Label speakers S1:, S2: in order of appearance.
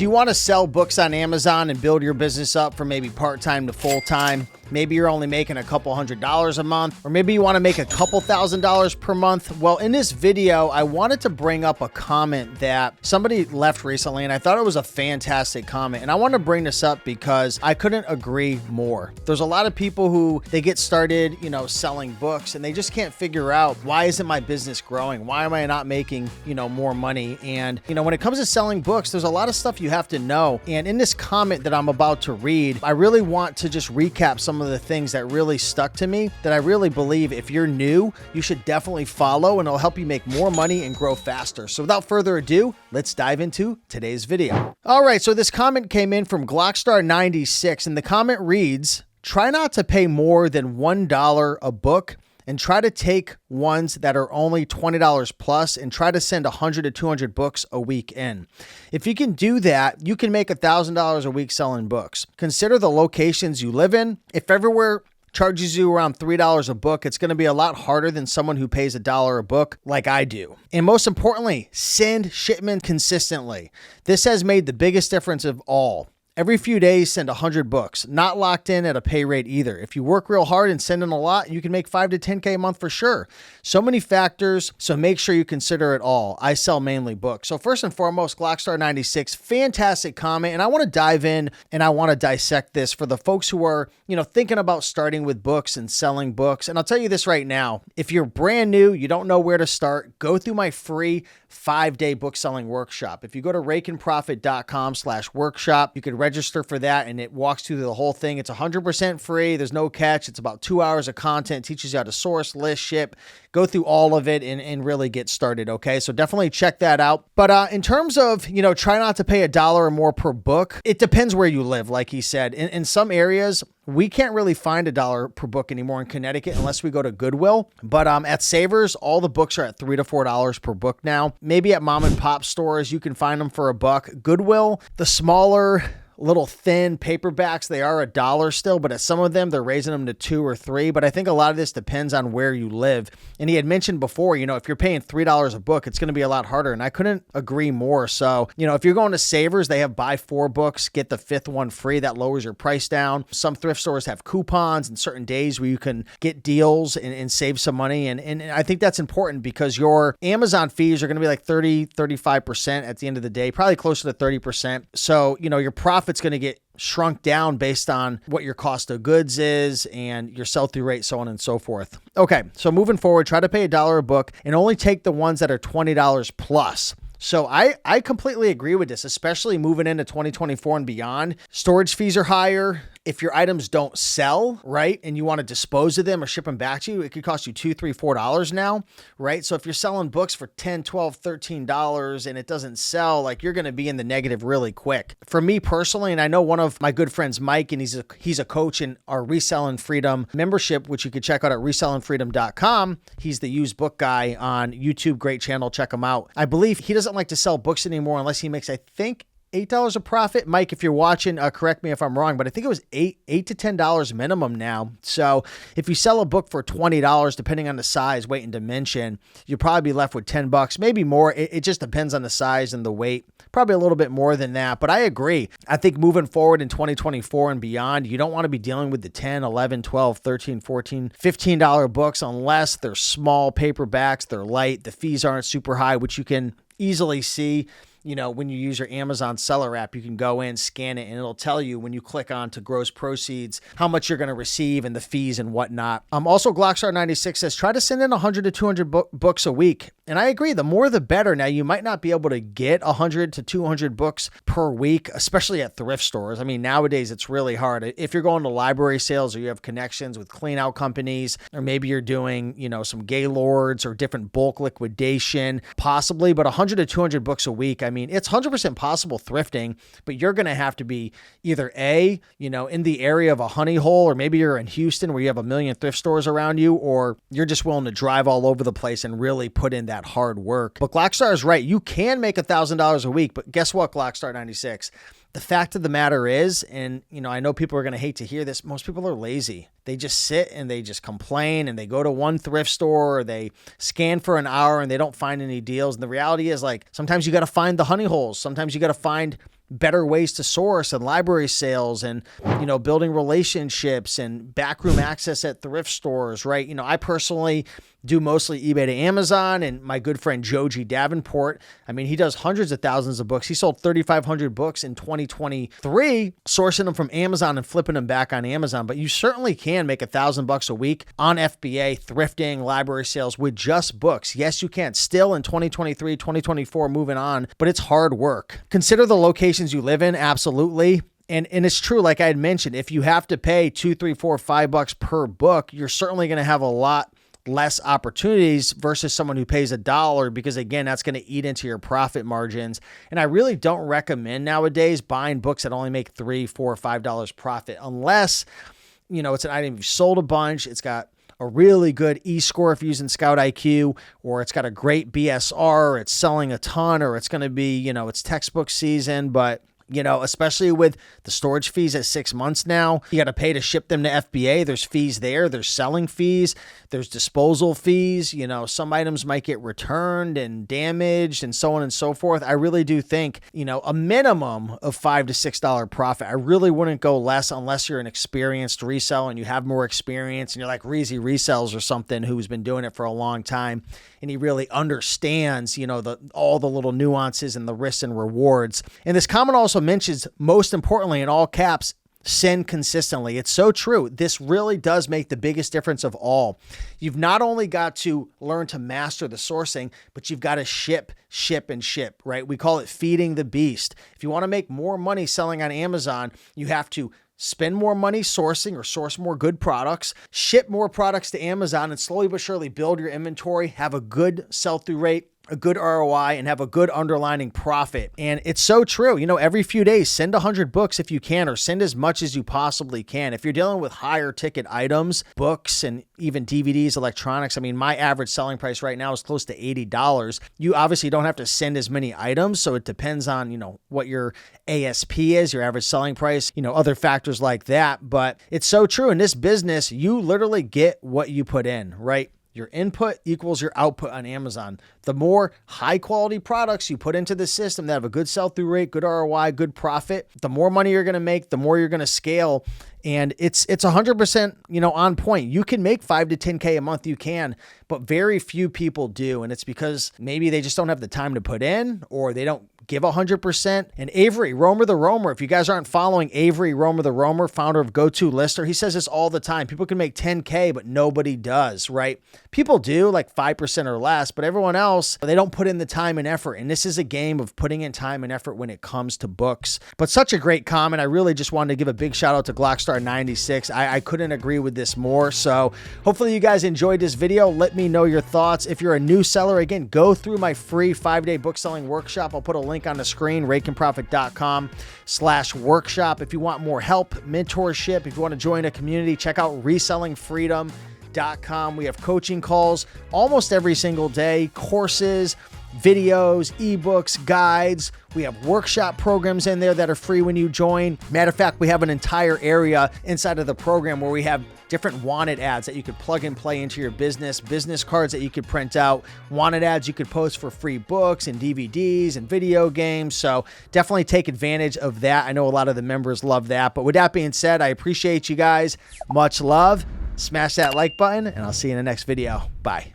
S1: Do you want to sell books on Amazon and build your business up from maybe part-time to full-time? Maybe you're only making a couple $100s a month, or maybe you want to make a couple $1,000s per month. Well, in this video, I wanted to bring up a comment that somebody left recently, and I thought it was a fantastic comment. And I want to bring this up because I couldn't agree more. There's a lot of people who they get started, selling books, and they just can't figure out, why isn't my business growing? Why am I not making, more money? And, when it comes to selling books, there's a lot of stuff you have to know. And in this comment that I'm about to read, I really want to just recap some of the things that really stuck to me that I really believe if you're new, you should definitely follow, and it'll help you make more money and grow faster. So without further ado, let's dive into today's video. All right, so this comment came in from glockstar and the comment reads, try not to pay more than $1 a book and try to take ones that are only $20 plus and try to send 100 to 200 books a week in. If you can do that, you can make $1,000 a week selling books. Consider the locations you live in. If everywhere charges you around $3 a book, it's going to be a lot harder than someone who pays $1 a book like I do. And most importantly, send shipment consistently. This has made the biggest difference of all. Every few days, send 100 books, not locked in at a pay rate either. If you work real hard and send in a lot, you can make 5 to 10K a month for sure. So many factors, so make sure you consider it all. I sell mainly books. So first and foremost, glockstar fantastic comment. And I want to dive in and I want to dissect this for the folks who are, thinking about starting with books and selling books. And I'll tell you this right now, if you're brand new, you don't know where to start, go through my free 5-day book selling workshop. If you go to rakeandprofit.com/workshop, you can register for that and it walks through the whole thing. It's 100% free. There's no catch. It's about 2 hours of content, teaches you how to source, list, ship, go through all of it and really get started. Okay. So definitely check that out. But in terms of, try not to pay $1 or more per book. It depends where you live. Like he said, in some areas, we can't really find $1 per book anymore in Connecticut unless we go to Goodwill. But at Savers, all the books are at $3 to $4 per book now. Maybe at mom and pop stores, you can find them for $1. Goodwill, the smaller, little thin paperbacks, they are $1 still, but at some of them, they're raising them to $2 or $3. But I think a lot of this depends on where you live. And he had mentioned before, if you're paying $3 a book, it's going to be a lot harder. And I couldn't agree more. So, if you're going to Savers, they have buy 4 books, get the 5th one free. That lowers your price down. Some thrift stores have coupons and certain days where you can get deals and save some money. And I think that's important because your Amazon fees are going to be like 35% at the end of the day, probably closer to 30%. So, your profit's going to get shrunk down based on what your cost of goods is and your sell-through rate, so on and so forth. Okay, so moving forward, try to pay $1 a book and only take the ones that are $20 plus. So I completely agree with this, especially moving into 2024 and beyond. Storage fees are higher. If your items don't sell, right, and you want to dispose of them or ship them back to you, it could cost you $2, $3, $4 now, right? So if you're selling books for $10, $12, $13 and it doesn't sell, you're going to be in the negative really quick. For me personally, and I know one of my good friends, Mike, and he's a coach in our Reselling Freedom membership, which you could check out at resellingfreedom.com. He's the used book guy on YouTube. Great channel. Check him out. I believe he doesn't like to sell books anymore unless he makes, I think, $8 a profit. Mike, if you're watching, correct me if I'm wrong, but I think it was $8 to $10 minimum now. So if you sell a book for $20, depending on the size, weight, and dimension, you'll probably be left with $10, maybe more. It just depends on the size and the weight. Probably a little bit more than that, but I agree. I think moving forward in 2024 and beyond, you don't want to be dealing with the $10, $11, $12, $13, $14, $15 books unless they're small paperbacks, they're light, the fees aren't super high, which you can easily see. When you use your Amazon seller app, you can go in, scan it, and it'll tell you when you click on to gross proceeds, how much you're going to receive and the fees and whatnot. Also, glockstar says, try to send in 100 to 200 books a week. And I agree, the more the better. Now, you might not be able to get 100 to 200 books per week, especially at thrift stores. I mean, nowadays it's really hard. If you're going to library sales or you have connections with clean out companies, or maybe you're doing, some Gaylords or different bulk liquidation, possibly, but 100 to 200 books a week. I mean, it's 100% possible thrifting, but you're going to have to be either in the area of a honey hole, or maybe you're in Houston where you have a million thrift stores around you, or you're just willing to drive all over the place and really put in that hard work. But Glockstar is right. You can make $1,000 a week, but guess what, Glockstar 96? The fact of the matter is, and I know people are going to hate to hear this, most people are lazy. They just sit and they just complain and they go to one thrift store or they scan for an hour and they don't find any deals. And the reality is, sometimes you got to find the honey holes. Sometimes you got to find better ways to source and library sales and, building relationships and backroom access at thrift stores, right? I personally do mostly eBay to Amazon, and my good friend Joji Davenport, he does hundreds of thousands of books. He sold 3,500 books in 2023, sourcing them from Amazon and flipping them back on Amazon. But you certainly can make $1,000 a week on FBA, thrifting, library sales with just books. Yes, you can still in 2023, 2024, moving on, but it's hard work. Consider the locations you live in. Absolutely. And it's true, like I had mentioned, if you have to pay $2, $3, $4, $5 per book, you're certainly going to have a lot less opportunities versus someone who pays $1, because again, that's going to eat into your profit margins. And I really don't recommend nowadays buying books that only make $3, $4, $5 profit unless, it's an item you've sold a bunch. It's got a really good e-score if you're using Scout IQ, or it's got a great BSR, it's selling a ton, or it's going to be, it's textbook season. But especially with the storage fees at 6 months now, you got to pay to ship them to FBA. There's fees there. There's selling fees. There's disposal fees. Some items might get returned and damaged and so on and so forth. I really do think, a minimum of $5 to $6 profit. I really wouldn't go less unless you're an experienced reseller and you have more experience and you're like Reezy Resells or something who's been doing it for a long time and he really understands, all the little nuances and the risks and rewards. And this comment also mentions, most importantly, in all caps, send consistently. It's so true. This really does make the biggest difference of all. You've not only got to learn to master the sourcing, but you've got to ship, right? We call it feeding the beast. If you want to make more money selling on Amazon, you have to spend more money sourcing or source more good products, ship more products to Amazon, and slowly but surely build your inventory, have a good sell-through rate, a good ROI, and have a good underlying profit. And it's so true. Every few days, send 100 books if you can, or send as much as you possibly can. If you're dealing with higher ticket items, books, and even DVDs, electronics, my average selling price right now is close to $80. You obviously don't have to send as many items, so it depends on, what your ASP is, your average selling price, other factors like that. But it's so true. In this business, you literally get what you put in, right? Your input equals your output on Amazon. The more high quality products you put into the system that have a good sell-through rate, good ROI, good profit, the more money you're going to make, the more you're going to scale. And it's 100%, on point. You can make 5 to 10K a month. You can, but very few people do. And it's because maybe they just don't have the time to put in, or they don't give 100%. And Avery, Romer the Roamer, if you guys aren't following Avery, Romer the Roamer, founder of GoToLister, he says this all the time. People can make 10K, but nobody does, right? People do like 5% or less, but everyone else, they don't put in the time and effort. And this is a game of putting in time and effort when it comes to books. But such a great comment. I really just wanted to give a big shout out to glockstar96. I couldn't agree with this more. So hopefully you guys enjoyed this video. Let me know your thoughts. If you're a new seller, again, go through my free 5-day book selling workshop. I'll put a link on the screen, rateandprofit.com/workshop. If you want more help, mentorship, if you want to join a community, check out resellingfreedom.com. We have coaching calls almost every single day, courses, videos, ebooks, guides. We have workshop programs in there that are free when you join. Matter of fact, we have an entire area inside of the program where we have different wanted ads that you could plug and play into your business cards that you could print out, wanted ads you could post for free books and DVDs and video games. So definitely take advantage of that. I know a lot of the members love that. But with that being said, I appreciate you guys. Much love. Smash that like button, and I'll see you in the next video. Bye.